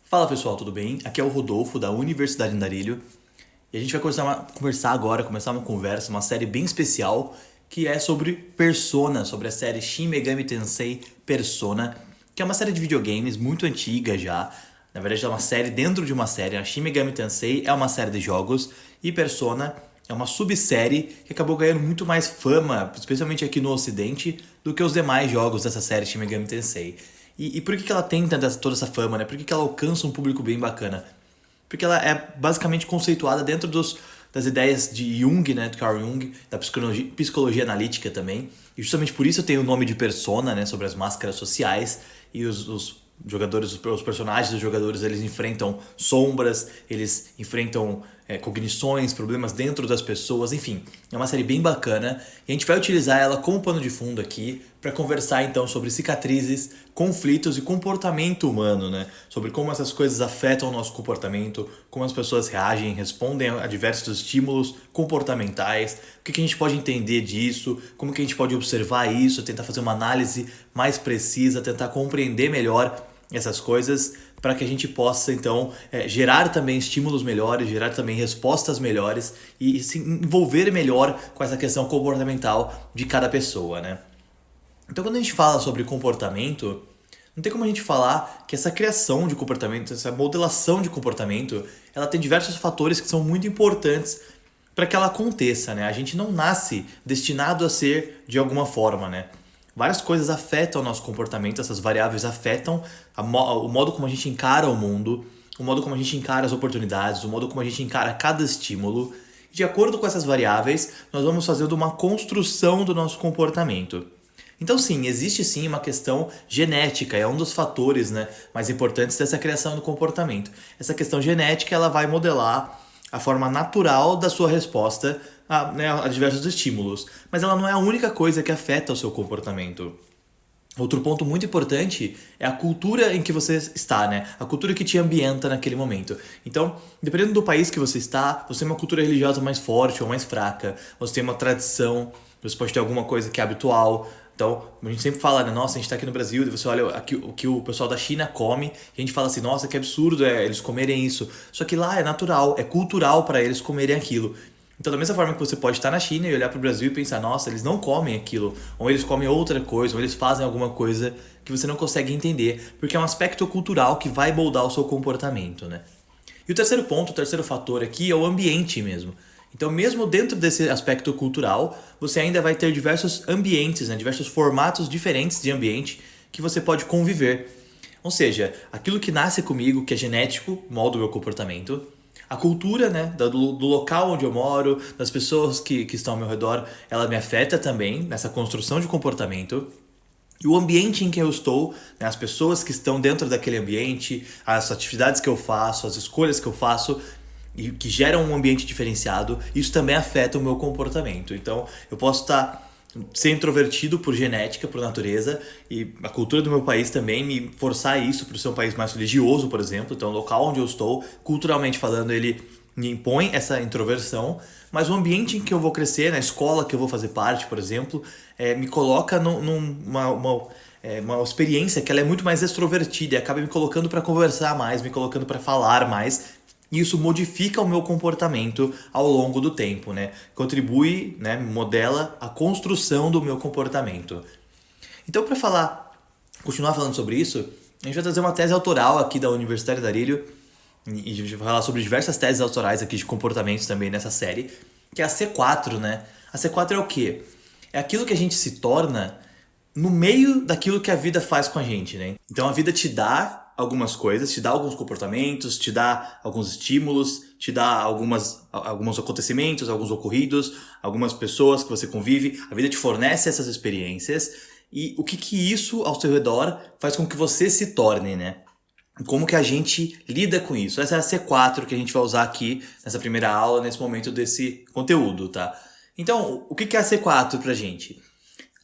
Fala pessoal, tudo bem? Aqui é o Rodolfo da Universidade Andarilho e a gente vai começar uma conversa, uma série bem especial que é sobre Persona, sobre a série Shin Megami Tensei Persona, que é uma série de videogames muito antiga já. Na verdade é uma série dentro de uma série. A Shin Megami Tensei é uma série de jogos e Persona é uma subsérie que acabou ganhando muito mais fama, especialmente aqui no Ocidente, do que os demais jogos dessa série Shin Megami Tensei. E por que ela tem toda essa fama, né? Por que ela alcança um público bem bacana? Porque ela é basicamente conceituada dentro das ideias de Jung, né, do Carl Jung, da psicologia analítica também. E justamente por isso tem o nome de Persona, né, sobre as máscaras sociais. E os jogadores, os personagens dos jogadores, eles enfrentam sombras, eles enfrentam cognições, problemas dentro das pessoas, enfim. É uma série bem bacana e a gente vai utilizar ela como pano de fundo aqui para conversar então sobre cicatrizes, conflitos e comportamento humano, né? Sobre como essas coisas afetam o nosso comportamento, como as pessoas reagem, respondem a diversos estímulos comportamentais, o que a gente pode entender disso, como que a gente pode observar isso, tentar fazer uma análise mais precisa, tentar compreender melhor essas coisas para que a gente possa então gerar também estímulos melhores, gerar também respostas melhores e se envolver melhor com essa questão comportamental de cada pessoa, né? Então quando a gente fala sobre comportamento, não tem como a gente falar que essa criação de comportamento, essa modelação de comportamento, ela tem diversos fatores que são muito importantes para que ela aconteça, né? A gente não nasce destinado a ser de alguma forma, né? Várias coisas afetam o nosso comportamento, essas variáveis afetam o modo como a gente encara o mundo, o modo como a gente encara as oportunidades, o modo como a gente encara cada estímulo. De acordo com essas variáveis, nós vamos fazendo uma construção do nosso comportamento. Então sim, existe sim uma questão genética, é um dos fatores, né, mais importantes dessa criação do comportamento. Essa questão genética ela vai modelar a forma natural da sua resposta a diversos estímulos, mas ela não é a única coisa que afeta o seu comportamento. Outro ponto muito importante é a cultura em que você está, né? A cultura que te ambienta naquele momento. Então, dependendo do país que você está, você tem uma cultura religiosa mais forte ou mais fraca, você tem uma tradição, você pode ter alguma coisa que é habitual. Então, a gente sempre fala, né? Nossa, a gente tá aqui no Brasil e você olha aqui, o que o pessoal da China come, e a gente fala assim, nossa, que absurdo eles comerem isso. Só que lá é natural, é cultural para eles comerem aquilo. Então, da mesma forma que você pode estar na China e olhar para o Brasil e pensar, nossa, eles não comem aquilo, ou eles comem outra coisa, ou eles fazem alguma coisa que você não consegue entender, porque é um aspecto cultural que vai moldar o seu comportamento, né? E o terceiro ponto, o terceiro fator aqui é o ambiente mesmo. Então, mesmo dentro desse aspecto cultural, você ainda vai ter diversos ambientes, né, diversos formatos diferentes de ambiente que você pode conviver. Ou seja, aquilo que nasce comigo, que é genético, molda o meu comportamento. A cultura, né, do local onde eu moro, das pessoas que estão ao meu redor, ela me afeta também nessa construção de comportamento. E o ambiente em que eu estou, né, as pessoas que estão dentro daquele ambiente, as atividades que eu faço, as escolhas que eu faço, e que geram um ambiente diferenciado, isso também afeta o meu comportamento. Então, eu posso ser introvertido por genética, por natureza, e a cultura do meu país também me forçar isso por ser um país mais religioso, por exemplo. Então, o local onde eu estou, culturalmente falando, ele me impõe essa introversão, mas o ambiente em que eu vou crescer, na escola que eu vou fazer parte, por exemplo, me coloca uma experiência que ela é muito mais extrovertida e acaba me colocando para conversar mais, me colocando para falar mais. E isso modifica o meu comportamento ao longo do tempo, né? Contribui, né, modela a construção do meu comportamento. Então, para continuar falando sobre isso, a gente vai trazer uma tese autoral aqui da Universidade da Arilho e a gente vai falar sobre diversas teses autorais aqui de comportamentos também nessa série, que é a C4, né? A C4 é o quê? É aquilo que a gente se torna no meio daquilo que a vida faz com a gente, né? Então a vida te dá algumas coisas, te dá alguns comportamentos, te dá alguns estímulos, te dá alguns acontecimentos, alguns ocorridos, algumas pessoas que você convive. A vida te fornece essas experiências e o que isso ao seu redor faz com que você se torne, né? Como que a gente lida com isso? Essa é a C4 que a gente vai usar aqui nessa primeira aula, nesse momento desse conteúdo, tá? Então, o que é a C4 pra gente?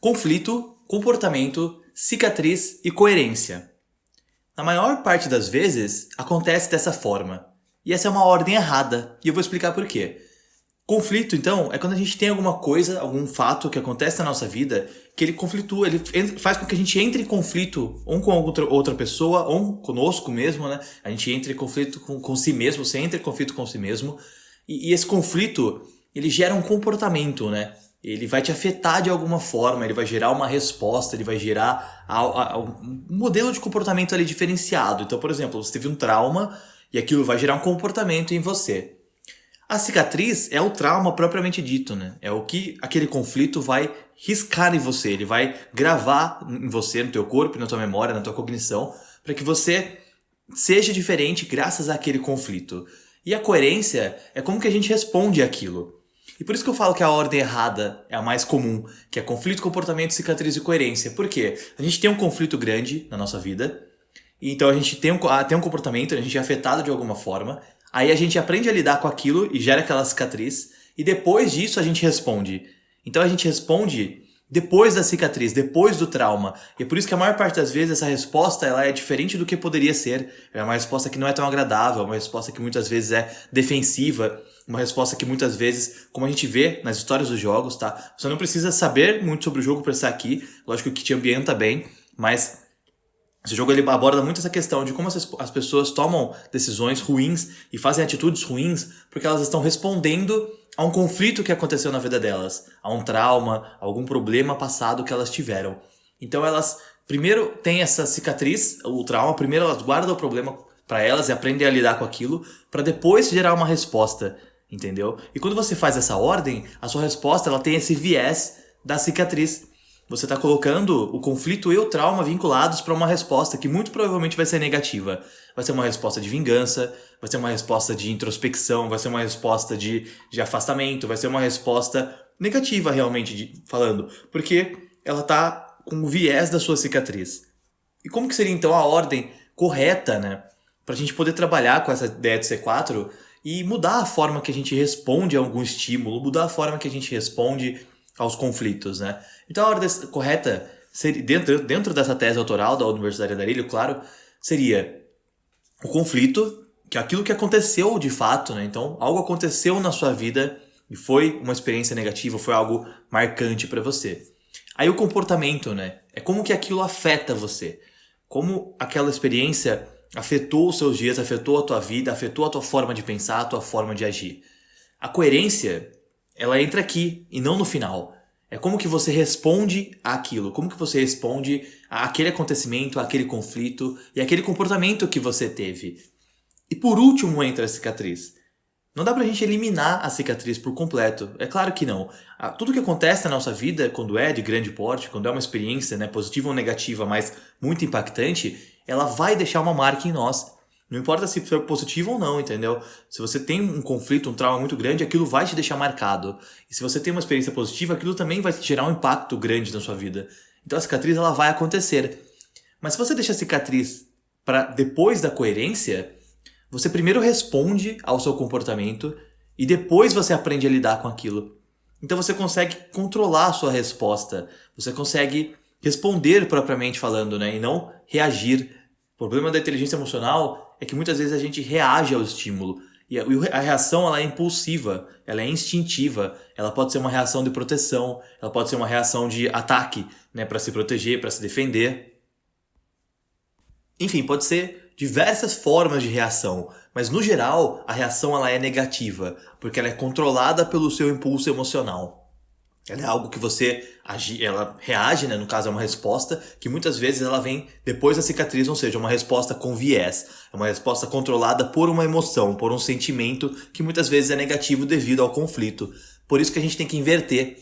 Conflito, comportamento, cicatriz e coerência. Na maior parte das vezes, acontece dessa forma. E essa é uma ordem errada, e eu vou explicar por quê. Conflito, então, é quando a gente tem alguma coisa, algum fato que acontece na nossa vida, que ele conflitua, faz com que a gente entre em conflito, um com outra pessoa, ou conosco mesmo, né? A gente entra em conflito com si mesmo, você entra em conflito com si mesmo, e esse conflito, ele gera um comportamento, né? Ele vai te afetar de alguma forma, ele vai gerar uma resposta, ele vai gerar um modelo de comportamento ali diferenciado. Então, por exemplo, você teve um trauma e aquilo vai gerar um comportamento em você. A cicatriz é o trauma propriamente dito, né? É o que aquele conflito vai riscar em você, ele vai gravar em você, no teu corpo, na tua memória, na tua cognição, para que você seja diferente graças àquele conflito. E a coerência é como que a gente responde àquilo. E por isso que eu falo que a ordem errada é a mais comum, que é conflito, comportamento, cicatriz e coerência. Por quê? A gente tem um conflito grande na nossa vida, então a gente tem um comportamento, a gente é afetado de alguma forma, aí a gente aprende a lidar com aquilo e gera aquela cicatriz, e depois disso a gente responde. Então a gente responde depois da cicatriz, depois do trauma. E é por isso que a maior parte das vezes essa resposta ela é diferente do que poderia ser. É uma resposta que não é tão agradável, é uma resposta que muitas vezes é defensiva, uma resposta que muitas vezes, como a gente vê nas histórias dos jogos, tá? Você não precisa saber muito sobre o jogo para estar aqui, lógico que te ambienta bem, mas esse jogo ele aborda muito essa questão de como as pessoas tomam decisões ruins e fazem atitudes ruins porque elas estão respondendo a um conflito que aconteceu na vida delas, a um trauma, a algum problema passado que elas tiveram. Então elas primeiro têm essa cicatriz, o trauma, primeiro elas guardam o problema para elas e aprendem a lidar com aquilo para depois gerar uma resposta, entendeu? E quando você faz essa ordem, a sua resposta ela tem esse viés da cicatriz. Você está colocando o conflito e o trauma vinculados para uma resposta que muito provavelmente vai ser negativa. Vai ser uma resposta de vingança, vai ser uma resposta de introspecção, vai ser uma resposta de afastamento, vai ser uma resposta negativa realmente falando, porque ela está com o viés da sua cicatriz. E como que seria então a ordem correta, né? Para a gente poder trabalhar com essa ideia de C4 e mudar a forma que a gente responde a algum estímulo, mudar a forma que a gente responde aos conflitos, né? Então a ordem correta, seria, dentro dessa tese autoral da Universidade de Andarilho, claro, seria o conflito, que é aquilo que aconteceu de fato, né? Então algo aconteceu na sua vida e foi uma experiência negativa, foi algo marcante para você. Aí o comportamento, né? É como que aquilo afeta você. Como aquela experiência afetou os seus dias, afetou a tua vida, afetou a tua forma de pensar, a tua forma de agir. A coerência, ela entra aqui e não no final. É como que você responde àquilo, como que você responde àquele acontecimento, àquele conflito e àquele comportamento que você teve. E por último entra a cicatriz. Não dá pra gente eliminar a cicatriz por completo, é claro que não. Tudo que acontece na nossa vida, quando é de grande porte, quando é uma experiência, né, positiva ou negativa, mas muito impactante, ela vai deixar uma marca em nós. Não importa se for positivo ou não, entendeu? Se você tem um conflito, um trauma muito grande, aquilo vai te deixar marcado. E se você tem uma experiência positiva, aquilo também vai gerar um impacto grande na sua vida. Então a cicatriz ela vai acontecer. Mas se você deixa a cicatriz para depois da coerência, você primeiro responde ao seu comportamento e depois você aprende a lidar com aquilo. Então você consegue controlar a sua resposta. Você consegue responder propriamente falando, né? E não reagir. O problema da inteligência emocional é que muitas vezes a gente reage ao estímulo. E a reação ela é impulsiva, ela é instintiva, ela pode ser uma reação de proteção, ela pode ser uma reação de ataque, né, para se proteger, para se defender. Enfim, pode ser diversas formas de reação, mas no geral a reação ela é negativa, porque ela é controlada pelo seu impulso emocional. Ela é algo que você ela reage, né? No caso é uma resposta que muitas vezes ela vem depois da cicatriz, ou seja, uma resposta com viés. É uma resposta controlada por uma emoção, por um sentimento que muitas vezes é negativo devido ao conflito. Por isso que a gente tem que inverter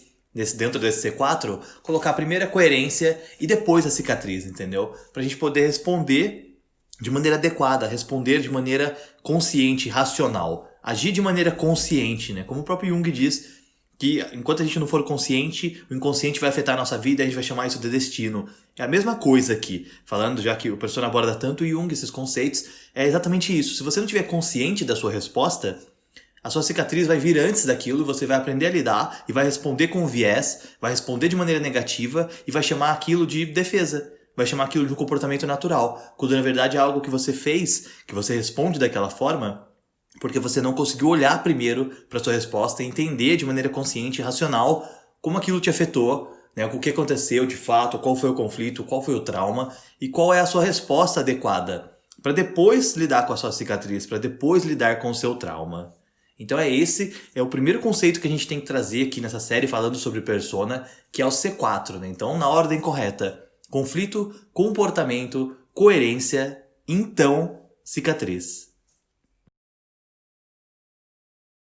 dentro desse C4, colocar primeiro a coerência e depois a cicatriz, entendeu? Pra gente poder responder de maneira adequada, responder de maneira consciente, racional. Agir de maneira consciente, né? Como o próprio Jung diz, que enquanto a gente não for consciente, o inconsciente vai afetar a nossa vida e a gente vai chamar isso de destino. É a mesma coisa aqui, falando já que o Persona aborda tanto Jung, esses conceitos, é exatamente isso. Se você não estiver consciente da sua resposta, a sua cicatriz vai vir antes daquilo, você vai aprender a lidar e vai responder com viés, vai responder de maneira negativa e vai chamar aquilo de defesa, vai chamar aquilo de um comportamento natural, quando na verdade é algo que você fez, que você responde daquela forma, porque você não conseguiu olhar primeiro para sua resposta e entender de maneira consciente e racional como aquilo te afetou, né? O que aconteceu de fato, qual foi o conflito, qual foi o trauma e qual é a sua resposta adequada para depois lidar com a sua cicatriz, para depois lidar com o seu trauma. Então esse é o primeiro conceito que a gente tem que trazer aqui nessa série falando sobre persona, que é o C4, né? Então, na ordem correta: conflito, comportamento, coerência, então cicatriz.